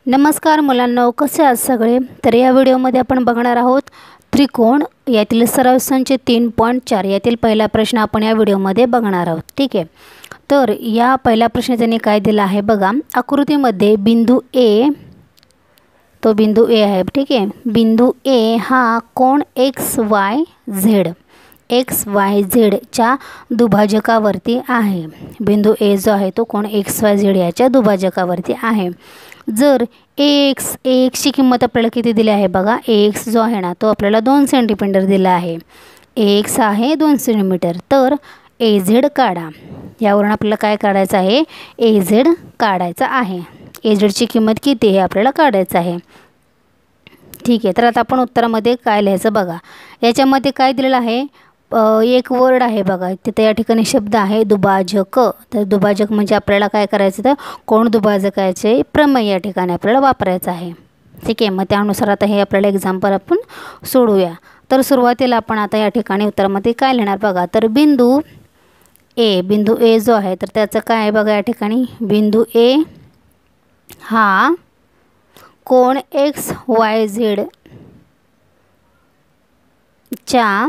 नमस्कार मुलांनो, कसे आहात सगळे। तर या व्हिडिओमध्ये आपण बघणार आहोत त्रिकोण यातील सराव संच 3.4 यातील पहिला प्रश्न आपण या व्हिडिओमध्ये बघणार आहोत। ठीक आहे, तर या पहिल्या प्रश्नात त्यांनी काय दिलं आहे बघा। आकृतीमध्ये बिंदू ए, तो बिंदू ए आहे। ठीक आहे, बिंदू ए हा कोण XYZ च्या दुभाजकावरती आहे। बिंदू ए जो आहे तो कोण XYZ याच्या दुभाजकावरती आहे। जर AX ची किंमत आपल्याला किती दिली आहे बघा। AX जो आहे ना तो आपल्याला 2 सेंटीमीटर दिला आहे। AX आहे 2 सेंटीमीटर। तर AZ काढा। यावरून आपल्याला काय काढायचं आहे, AZ काढायचा आहे। AZ ची किंमत किती हे आपल्याला काढायचं आहे। ठीक आहे, तर आता आपण उत्तरामध्ये काय लिहायचं बघा। याच्यामध्ये काय दिलेलं आहे, एक वर्ड आहे बघा, तिथे या ठिकाणी शब्द आहे दुभाजक। तर दुभाजक म्हणजे आपल्याला काय करायचं, तर कोण दुभाजकाचे प्रमेय या ठिकाणी आपल्याला वापरायचं आहे। ठीक आहे, मग त्यानुसार आता हे आपल्याला एक्झाम्पल आपण सोडूया। तर सुरुवातीला आपण आता या ठिकाणी उत्तरामध्ये काय लिहिणार बघा। तर बिंदू ए जो आहे तर त्याचं काय आहे बघा। या ठिकाणी बिंदू ए हा कोण XYZ च्या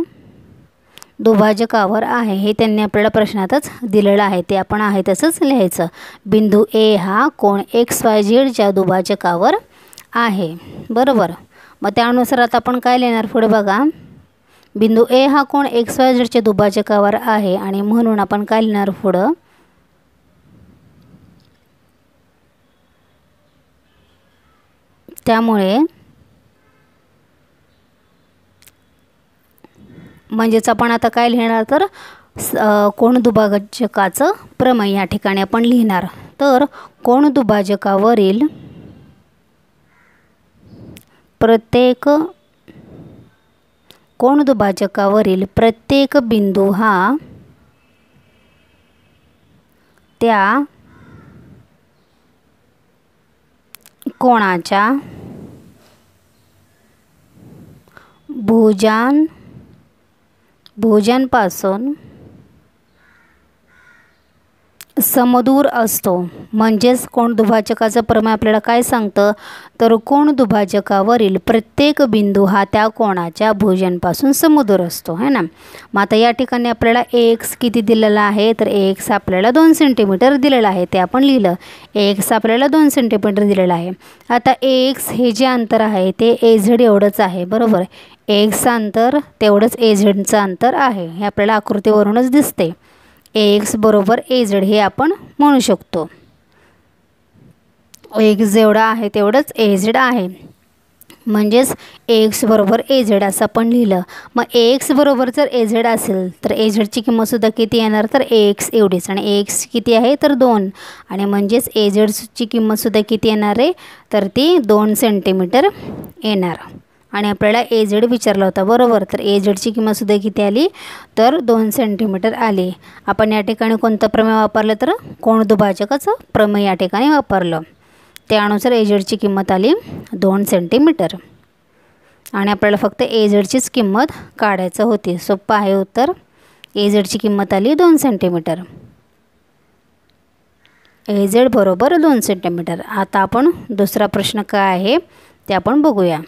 दुभाजकावर आहे, हे त्यांनी आपल्याला प्रश्नातच दिलेलं आहे, ते आपण आहे तसंच लिहायचं। बिंदू ए हा कोण XYZ च्या दुभाजकावर आहे, बरोबर। मग त्यानुसार आता आपण काय लिहिणार पुढे बघा। बिंदू ए हा कोण XYZ च्या दुभाजकावर आहे आणि म्हणून आपण काय लिहिणार पुढं, त्यामुळे म्हणजेच आपण आता काय लिहिणार, तर कोण दुभाजकाचं प्रमेय या ठिकाणी आपण लिहिणार। तर कोण दुभाजकावरील प्रत्येक बिंदू हा त्या कोणाच्या भुजांपासून समदूर असतो। म्हणजेच कोण दुभाजकाचं प्रमेय आपल्याला काय सांगतं, तर कोण दुभाजकावरील प्रत्येक बिंदू हा त्या कोणाच्या भुजांपासून समदूर असतो, है ना। मग आता या ठिकाणी आपल्याला AX किती दिलेला आहे, तर AX आपल्याला 2 सेंटीमीटर दिलेला आहे, ते आपण लिहिलं। AX आपल्याला 2 सेंटीमीटर दिलेला आहे। आता AX हे जे अंतर आहे ते AZ एवढंच आहे, बरोबर। AX अंतर तेवढंच AZचं अंतर आहे, हे आपल्याला आकृतीवरूनच दिसते। AX बरोबर AZ हे आपण म्हणू शकतो। AX जेवढा आहे तेवढंच AZ आहे, म्हणजेच AX बरोबर AZ असं आपण लिहिलं। मग AX बरोबर जर AZ असेल तर AZ ची किंमत सुद्धा किती येणार, तर AX एवढीच, आणि AX किती आहे तर 2, आणि म्हणजेच AZ ची किंमत सुद्धा किती येणार आहे, तर ती 2 सेंटीमीटर येणार। आणि आपल्याला AZ विचारला होता, बरोबर। तर AZ ची किंमत सुद्धा किती आली, तर 2 सेंटीमीटर आली। आपण या ठिकाणी कोणतं प्रमेय वापरलं, तर कोण दुभाजकाचं प्रमेय या ठिकाणी वापरलं, त्यानुसार AZ ची किंमत आली 2 सेंटीमीटर। आणि आपल्याला फक्त AZ चीच किंमत काढायचं होती, सोपं आहे उत्तर। AZ ची किंमत आली 2 सेंटीमीटर, AZ बरोबर 2 सेंटीमीटर। आता आपण दुसरा प्रश्न काय आहे ते आपण बघूया।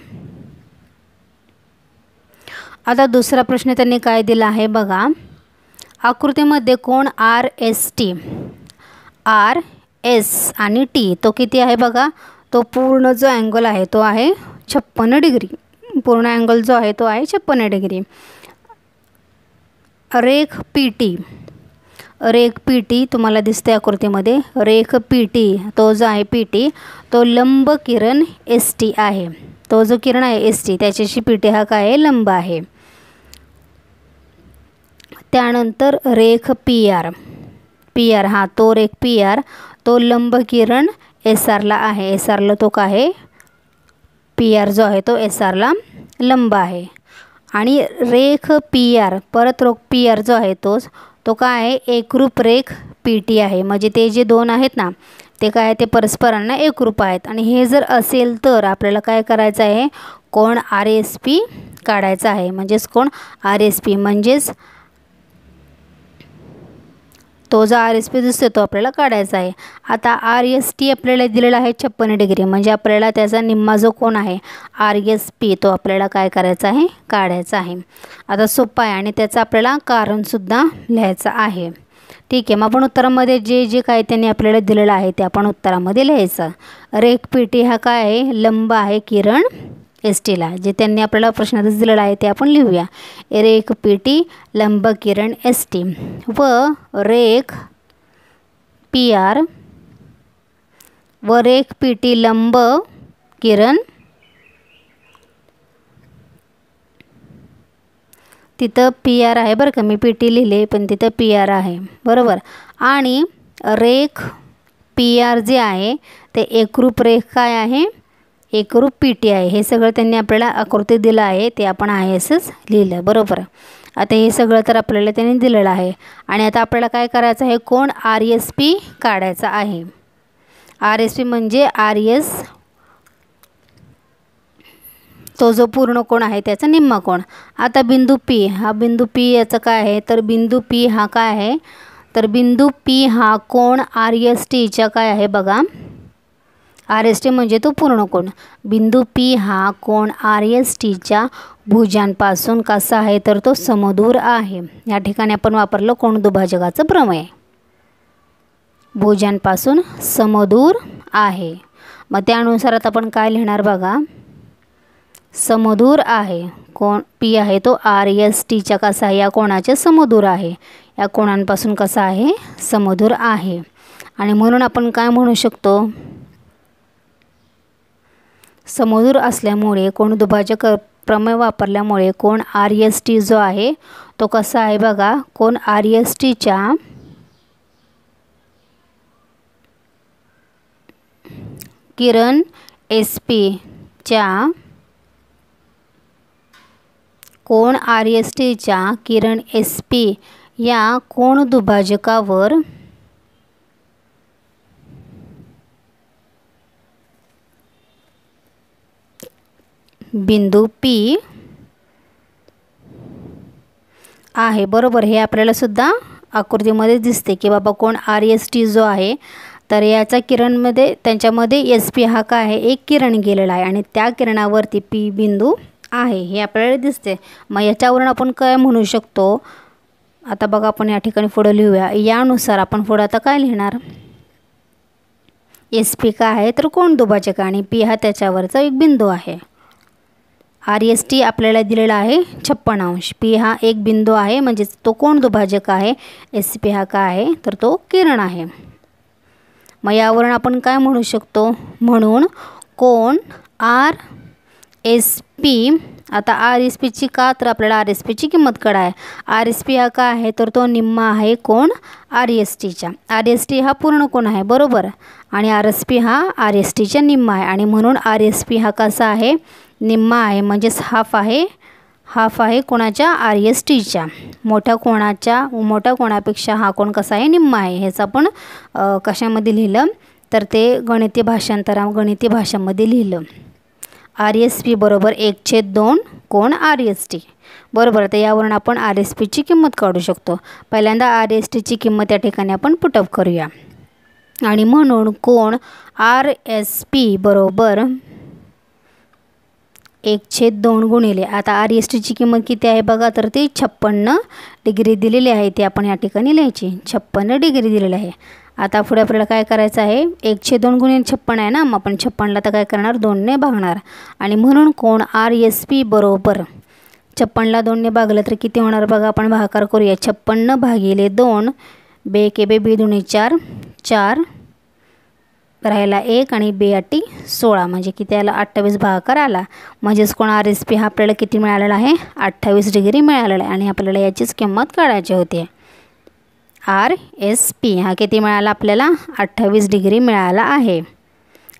आता दुसरा प्रश्न त्यांनी काय दिला आहे बघा। आकृतीमध्ये कोण RS आणि T तो किती आहे बघा। तो पूर्ण जो अँगल आहे तो आहे 56 डिग्री। पूर्ण अँगल जो आहे तो आहे 56 डिग्री। रेख PT तुम्हाला दिसते आकृतीमध्ये। रेख PT तो जो आहे PT तो लंब किरण ST आहे। तो जो किरण आहे ST त्याच्याशी PT हा काय आहे, लंब आहे। त्यानंतर रेख PR हा तो रेख PR तो लंब किरण SR ला आहे। SR ला तो काय आहे, PR जो आहे तो SR ला लंब आहे। आणि रेख PR परत रेख PR जो आहे तो काय आहे, एकरूप रेख PT आहे। म्हणजे ते जे दोन आहेत ना ते काय आहे, ते परस्परांना एकरूप आहेत। आणि हे जर असेल तर आपल्याला काय करायचं आहे, कोण RSP काढायचा आहे। म्हणजेच कोण RSP म्हणजेच तो जो आर एस पी दिसतो तो आपल्याला काढायचा आहे. आता आर एस टी आपल्याला दिलेला आहे 56 डिग्री, म्हणजे आपल्याला त्याचा निम्मा जो कोन आहे आर एस पी तो आपल्याला काय करायचा आहे, काढायचा आहे. आता सोपा आहे आणि त्याचं आपल्याला कारणसुद्धा लिहायचं आहे. ठीक आहे, मग आपण उत्तरामध्ये जे जे काय त्यांनी आपल्याला दिलेलं आहे ते आपण उत्तरामध्ये लिहायचं. रेखपेटी हा काय आहे, लंब आहे किरण एस टीला. जे त्यांनी आपल्याला प्रश्नातच दिलेलं आहे ते आपण लिहूया. रेखपेटी लंब किरण एस टी व रेख पी आर व रेखपेटी लंब किरण, तिथं पी आर आहे बरं का, मी पी टी लिहिले पण तिथं पी आर आहे बरोबर. आणि रेख पी आर जे आहे ते एकरूप रेख काय आहे, एकरूप पी टी आहे. हे सगळं त्यांनी आपल्याला आकृती दिलं आहे ते आपण आहे असंच लिहिलं बरोबर. आता हे सगळं तर आपल्याला त्यांनी दिलेलं आहे आणि आता आपल्याला काय करायचं आहे, कोण आर एस पी काढायचा आहे. आर एस पी म्हणजे आर एस तो जो पूर्ण कोण आहे त्याचा निम्मा कोण. आता बिंदू पी, हा बिंदू पी याचं काय आहे, तर बिंदू पी हा काय आहे, तर बिंदू पी हा कोण आर एस टीच्या काय आहे बघा. आर एस टी म्हणजे तो पूर्ण कोण. बिंदू पी हा कोण आर एस टीच्या भुजांपासून कसा आहे, तर तो समदूर आहे. या ठिकाणी आपण वापरलं कोण दुभाजकाचं प्रमेय. भुजांपासून समदूर आहे. मग त्यानुसार आता आपण काय लिहिणार बघा, समदूर आहे. कोण पी आहे तो आर एस टीच्या कसा आहे, या कोणाच्या समदूर आहे, या कोणांपासून कसा आहे, समदूर आहे. आणि म्हणून आपण काय म्हणू शकतो, समदूर असल्यामुळे कोण दुभाजक प्रमेय वापरल्यामुळे कोण आर एस टी जो आहे तो कसा आहे बघा, कोण आर एस टीच्या किरण एस पीच्या कोण आर एस टीच्या किरण एस पी या कोण दुभाजकावर बिंदू पी आहे बरोबर. हे आपल्याला सुद्धा आकृतीमध्ये दिसते की बाबा कोण आर एस टी जो आहे तर याचा किरणमध्ये त्यांच्यामध्ये एस पी हा काय आहे, एक किरण गेलेला आहे आणि त्या किरणावरती पी बिंदू आहे हे आपल्याला दिसते. मग याच्यावरून आपण काय म्हणू शकतो, आता बघा आपण या ठिकाणी पुढे लिहूया. यानुसार आपण पुढे आता काय लिहिणार, एस पी काय आहे तर कोण दुभाजक आणि पी हा त्याच्यावरचा एक बिंदू आहे. आर एस टी आपल्याला दिलेला आहे 56 अंश, पी हा एक बिंदू आहे म्हणजे तो कोण दुभाजक आहे, एस पी हा काय आहे तर तो किरण आहे. मग यावरून आपण काय म्हणू शकतो, म्हणून कोण आर एस पी. आता आर एस पीची का, तर आपल्याला आर एस पीची किंमत काढाय. आर एस पी हा काय आहे तर तो निम्मा आहे कोण आर एस टीच्या. आर एस टी हा पूर्ण कोण आहे बरोबर आणि आर एस पी हा आर एस टीच्या निम्मा आहे आणि म्हणून आर एस पी हा कसा आहे, निम्मा आहे म्हणजेच हाफ आहे. हाफ आहे कोणाच्या, आर एस टीच्या. मोठ्या कोणापेक्षा हा कोण कसा आहे, निम्मा आहे. ह्याचं आपण कशामध्ये लिहिलं तर ते गणिती भाषामध्ये लिहिलं. आर एस पी बरोबर 1/2 कोण आर एस टी बरोबर. तर यावरून आपण आर एस पीची किंमत काढू शकतो. पहिल्यांदा आर एस टीची किंमत या ठिकाणी आपण पुटअप करूया आणि म्हणून कोण आर एस पी बरोबर 1/2 गुणिले, आता आर एस टीची किंमत किती आहे बघा, तर ती 56 डिग्री दिलेली आहे. ती आपण या ठिकाणी लिहायची, 56 डिग्री दिलेली आहे. आता पुढे आपल्याला काय करायचं आहे, 1/2 गुणिले 56 आहे ना, मग आपण 56ला तर काय करणार, 2ने भागणार आणि म्हणून कोण आर एस पी बरोबर 56ला 2ने भागलं तर किती होणार बघा, आपण भागाकार करूया. 56 भागिले 2, बे के बे, बे दुणे 4, 4 राहिला 1 आणि बे 8 16 म्हणजे किती आला, 28 भागाकार आला. म्हणजेच कोण आर एस पी हा आपल्याला किती मिळालेला आहे, 28 डिग्री मिळालेला आहे आणि आपल्याला याचीच किंमत काढायची होती. आर एस पी हा किती मिळाला आपल्याला, 28 डिग्री मिळाला आहे.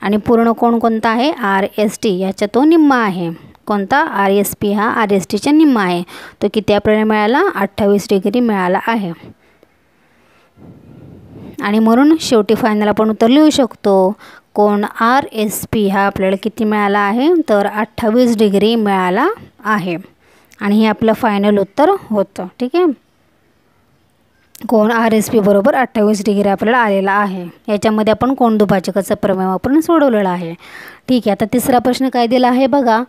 आणि पूर्ण कोण कोणता आहे, आर एस टी, याचा तो निम्मा आहे. कोणता, आर एस पी हा आर एस टीचा निम्मा आहे. तो किती आपल्याला मिळाला, 28 डिग्री मिळाला आहे. आणि म्हणून शेवटी फायनल आपण उत्तर लिहू शकतो, कोण आर एस पी हा आपल्याला किती मिळाला आहे, तर 28 डिग्री मिळाला आहे. आणि हे आपलं फायनल उत्तर होतं. ठीक आहे. कोन RSP बरोबर 28 डिग्री आपल्याला आलेला आहे। याच्यामध्ये आपण कोन दुभाजकाचा प्रमेय वापरून सोडवलेला आहे। ठीक आहे, आता तिसरा प्रश्न काय दिला आहे बघा।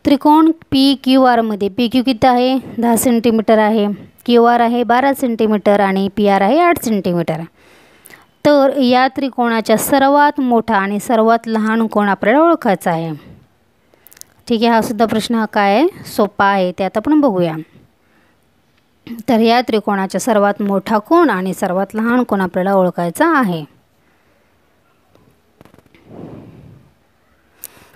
त्रिकोण PQR मध्ये PQ किती आहे 10 सेंटीमीटर आहे, QR आहे 12 सेंटीमीटर आणि PR आहे 8 सेंटीमीटर। तर या त्रिकोणाच्या सर्वात मोठा आणि सर्वात लहान कोन आपल्याला ओळखायचा आहे। ठीक आहे, हा सुद्धा प्रश्न हा काय आहे सोपा आहे, ते आता आपण बघूया। तर या त्रिकोणाचा सर्वात मोठा कोन आणि सर्वात लहान कोन आपल्याला ओळखायचा आहे।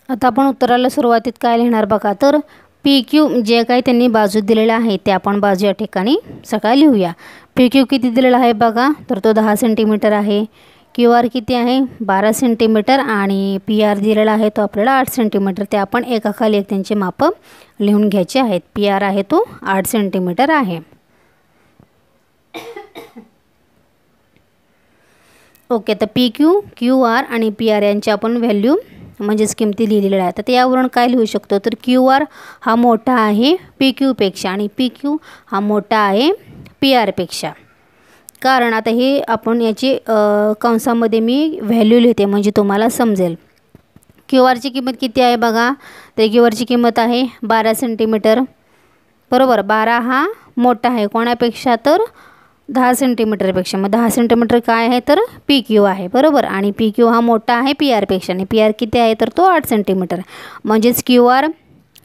आता आपण उत्तराला सुरुवातीत काय लिहिणार बघा। तर PQ जे काही त्यांनी बाजू दिलेला आहे ते आपण बाजू या ठिकाणी सगळं लिहूया। PQ किती दिलेला आहे बघा, तर तो 10 सेंटीमीटर आहे। QR किती आहे 12 सेंटीमीटर आणि PR दिलेला आहे तो आपल्याला 8 सेंटीमीटर। ते आपण एकाखाली एक त्यांचे माप लिहून घ्यायचे आहेत। PR आहे तो 8 सेंटीमीटर आहे। ओके, तर PQ, QR आणि PR यांची आपण व्हॅल्यू म्हणजेच किमती लिहिलेल्या आहेत। तर यावरून काय लिहू शकतो, तर QR हा मोठा आहे PQ पेक्षा आणि PQ हा मोठा आहे PR पेक्षा। कारण आता हे आपण याची कंसामध्ये मी व्हॅल्यू लिहिते म्हणजे तुम्हाला समजेल। QRची किंमत किती आहे बघा, तर QRची किंमत आहे 12 सेंटीमीटर बरोबर। 12 हा मोठा आहे कोणापेक्षा, तर 10 सेंटीमीटरपेक्षा। मग 10 सेंटीमीटर काय आहे तर PQ आहे बरोबर, आणि PQ हा मोठा आहे PR पेक्षा आणि PR किती आहे तर तो 8 सेंटीमीटर। म्हणजेच QR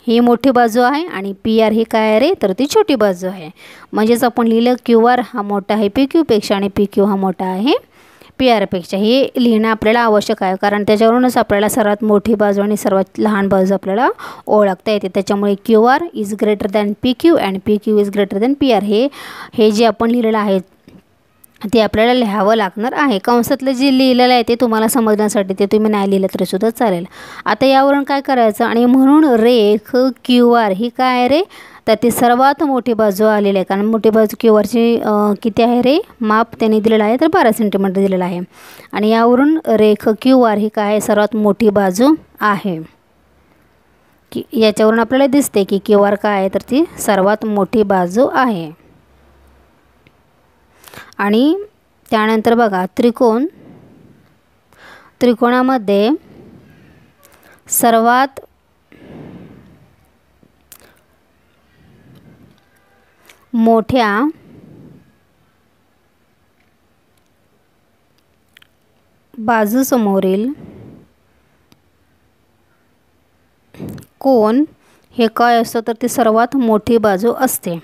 ही मोठी बाजू आहे आणि PR ही काय आहे रे तर ती छोटी बाजू आहे। म्हणजेच आपण लिहिलं QR हा मोठा आहे PQ पेक्षा आणि PQ हा मोठा आहे PR पेक्षा। हे लिहिणं आपल्याला आवश्यक आहे कारण त्याच्यावरूनच आपल्याला सर्वात मोठी बाजू आणि सर्वात लहान बाजू आपल्याला ओळखता येते। त्याच्यामुळे QR is greater than PQ and PQ is greater than PR हे जे आपण लिहिलेलं आहे ते आपल्याला लिहावं लागणार आहे। कंसातलं जे लिहिलेलं आहे ते तुम्हाला समजण्यासाठी ते तुम्ही नाही लिहिलं तरी सुद्धा चालेल। आता यावरून काय करायचं, आणि म्हणून रेख QR ही काय आहे रे तर ती सर्वात मोठी बाजू आलेली आहे। कारण मोठी बाजू QRची किती आहे रे माप त्यांनी दिलेलं आहे तर 12 सेंटीमीटर दिलेलं आहे आणि यावरून रेख QR ही काय सर्वात मोठी बाजू आहे। की याच्यावरून आपल्याला दिसते की QR काय आहे तर ती सर्वात मोठी बाजू आहे। आणि त्यानंतर बघा त्रिकोणामध्ये सर्वात मोठ्या बाजूसमोरील कोन हे काय असतं तर ती सर्वात मोठी बाजू असते।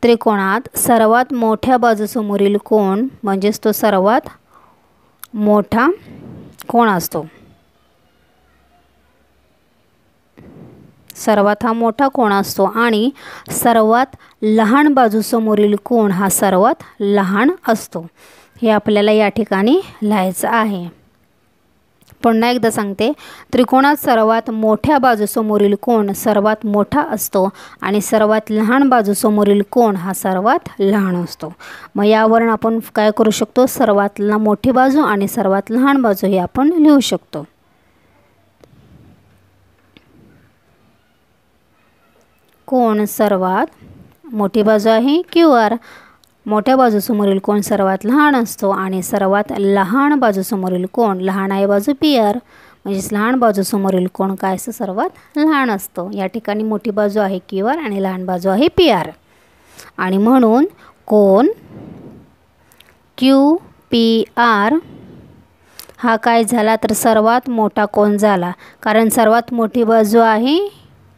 त्रिकोणात सर्वात मोठ्या बाजूसमोरील कोन म्हणजेच तो सर्वात मोठा कोन असतो। सर्वात हा मोठा कोन असतो आणि सर्वात लहान बाजूसमोरील कोन हा सर्वात लहान असतो। हे आपल्याला या ठिकाणी लिहायचं आहे। पुन्हा एकदा सांगते, त्रिकोणात सर्वात मोठ्या बाजूसमोरील कोन सर्वात मोठा असतो आणि सर्वात लहान बाजूसमोरील कोन हा सर्वात लहान असतो। मग यावरून आपण काय करू शकतो, सर्वात मोठी बाजू आणि सर्वात लहान बाजू हे आपण लिहू शकतो। कोन सर्वात मोठी बाजू आहे QR, मोठ्या बाजूसमोरील कोन सर्वात लहान असतो आणि सर्वात लहान बाजूसमोरील कोन लहान आहे बाजू PR म्हणजेच लहान बाजूसमोरील कोन काय असतो सर्वात लहान असतो। या ठिकाणी मोठी बाजू आहे QR आणि लहान बाजू आहे PR आणि म्हणून कोन QPR हा काय झाला तर सर्वात मोठा कोन झाला, कारण सर्वात मोठी बाजू आहे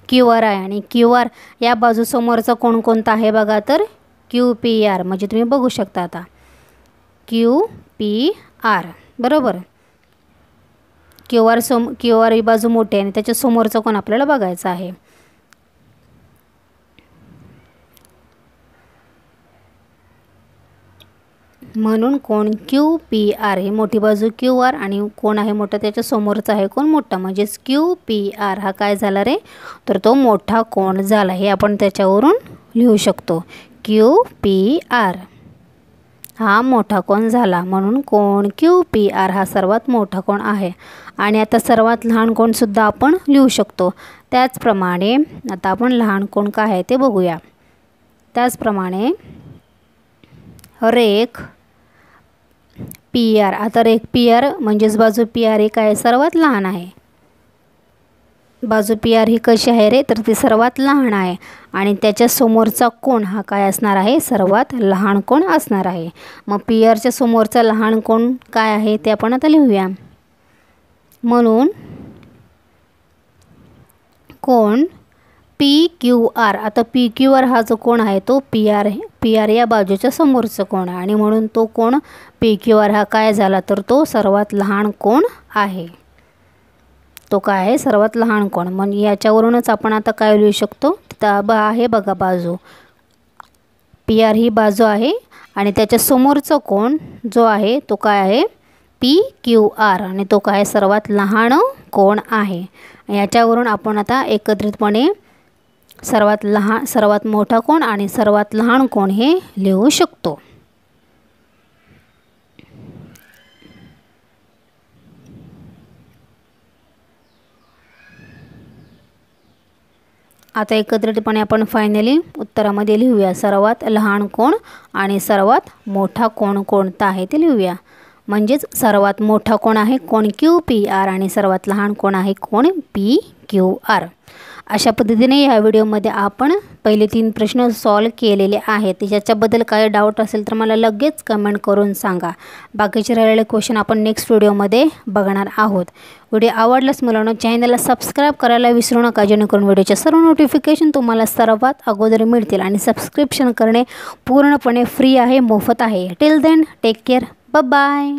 QR आहे आणि QR या बाजूसमोरचा कोन कोणता आहे बघा तर QPR। म्हणजे तुम्ही बघू शकता आता QPR बरोबर। QR ही बाजू मोठी आहे आणि त्याच्या समोरचा कोन आपल्याला बघायचा आहे। म्हणून कोन QPR ही मोठी बाजू QR आणि कोन आहे मोठा त्याच्या समोरचा आहे कोन मोठा म्हणजेच QPR हा काय झाला रे तर तो मोठा कोन झाला। हे आपण त्याच्यावरून लिहू शकतो। QPR हा मोठा कोन झाला म्हणून कोन QPR हा सर्वात मोठा कोन आहे। आणि आता सर्वात लहान कोन सुद्धा आपण लिहू शकतो। त्याचप्रमाणे आता आपण लहान कोन काय आहे ते बघूया। त्याचप्रमाणे रेख पी आर. आता रेख पी आर म्हणजेच बाजू पी आर ही काय सर्वात लहान आहे. बाजू पी आर ही कशी आहे रे, तर ती सर्वात लहान आहे आणि त्याच्या समोरचा कोन हा काय असणार आहे, सर्वात लहान कोन असणार आहे. मग पी आरच्या समोरचा लहान कोन काय आहे ते आपण आता लिहूया. म्हणून कोन पी क्यू आर. आता पी क्यू आर हा जो कोन आहे तो पी आर या बाजूच्या समोरचा कोन आहे आणि म्हणून तो कोन पी क्यू आर हा काय झाला, तर तो सर्वात लहान कोन आहे. तो काय आहे, सर्वात लहान कोन. मग याच्यावरूनच आपण आता काय लिहू शकतो, तिथं आहे बघा बाजू पी आर ही बाजू आहे आणि त्याच्या समोरचा कोन जो आहे तो काय आहे, पी क्यू आर, आणि तो काय सर्वात लहान कोन आहे. याच्यावरून आपण आता एकत्रितपणे सर्वात मोठा कोन आणि सर्वात लहान कोन हे लिहू शकतो. आता एकत्रितपणे आपण फायनली उत्तरामध्ये लिहूया. सर्वात लहान कोन आणि सर्वात मोठा कोन कोणता आहे ते लिहूया. म्हणजेच सर्वात मोठा कोन आहे कोन क्यू पी आर आणि सर्वात लहान कोन आहे कोन पी क्यू आर. अशा पद्धतीने या व्हिडिओमध्ये आपण पहिले 3 प्रश्न सॉल्व केलेले आहेत. याच्याबद्दल काही डाऊट असेल तर मला लगेच कमेंट करून सांगा. बाकीचे राहिलेले क्वेश्चन आपण नेक्स्ट व्हिडिओमध्ये बघणार आहोत. व्हिडिओ आवडल्यास मुलांनो चॅनलला सबस्क्राईब करायला विसरू नका, जेणेकरून व्हिडिओचे सर्व नोटिफिकेशन तुम्हाला सर्वात अगोदर मिळतील. आणि सबस्क्रिप्शन करणे पूर्णपणे फ्री आहे, मोफत आहे. Till then take care, bye bye.